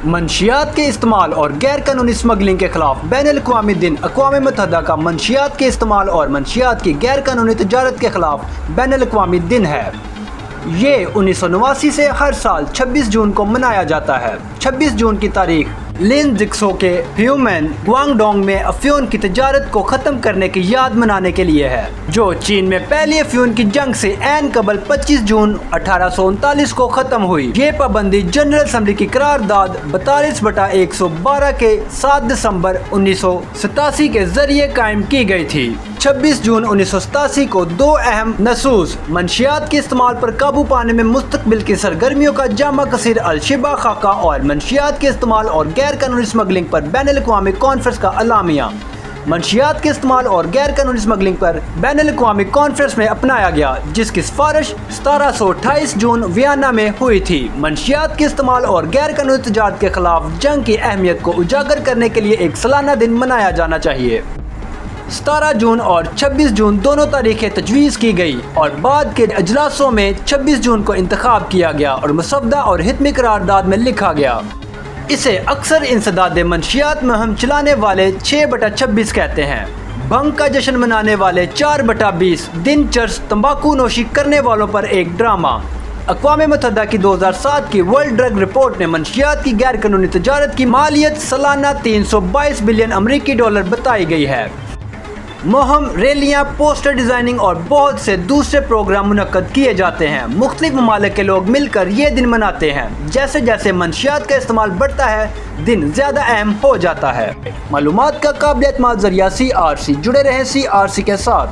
منشیات کے استعمال اور غیر قانونی اسمگلنگ کے خلاف بین الاقوامی دن اقوام متحدہ کا منشیات کے استعمال اور منشیات کی غیر قانونی تجارت کے خلاف بین الاقوامی دن ہے۔ یہ 1989 سے ہر سال 26 جون کو منایا جاتا ہے۔ 26 جون کی تاریخ لین زکسو کے ہیومن گوانگڈونگ میں افیون کی تجارت کو ختم کرنے کی یاد منانے کے لیے ہے، جو چین میں پہلی افیون کی جنگ سے عین قبل 25 جون 1839 کو ختم ہوئی۔ یہ پابندی جنرل اسمبلی کی قرارداد 42/112 کے 7 دسمبر 1987 کے ذریعے قائم کی گئی تھی۔ 26 جون 1987 کو دو اہم نصوص منشیات کے استعمال پر قابو پانے میں مستقبل کی سرگرمیوں کا جامع کثیر الشبہ خاکہ اور منشیات کے استعمال اور غیر قانونی اسمگلنگ پر بین الاقوامی کانفرنس کا اعلامیہ منشیات کے استعمال اور غیر قانونی اسمگلنگ پر بین الاقوامی کانفرنس میں اپنایا گیا، جس کی سفارش 1728 جون ویانا میں ہوئی تھی۔ منشیات کے استعمال اور غیر قانونی تجارت کے خلاف جنگ کی اہمیت کو اجاگر کرنے کے لیے ایک سالانہ دن منایا جانا چاہیے۔ 17 جون اور 26 جون دونوں تاریخیں تجویز کی گئی اور بعد کے اجلاسوں میں 26 جون کو انتخاب کیا گیا اور مسودہ اور حتمی قرارداد میں لکھا گیا۔ اسے اکثر انسداد منشیات مہم چلانے والے 6/26 کہتے ہیں۔ بھنگ کا جشن منانے والے 4/20 دن چرس تمباکو نوشی کرنے والوں پر ایک ڈرامہ۔ اقوام متحدہ کی 2007 کی ورلڈ ڈرگ رپورٹ نے منشیات کی غیر قانونی تجارت کی مالیت سالانہ 322 بلین امریکی ڈالر بتائی گئی ہے۔ مہم، ریلیاں، پوسٹر ڈیزائننگ اور بہت سے دوسرے پروگرام منعقد کیے جاتے ہیں۔ مختلف ممالک کے لوگ مل کر یہ دن مناتے ہیں۔ جیسے جیسے منشیات کا استعمال بڑھتا ہے، دن زیادہ اہم ہو جاتا ہے۔ معلومات کا قابل اعتماد ذریعہ CRC، جڑے رہیں CRC کے ساتھ۔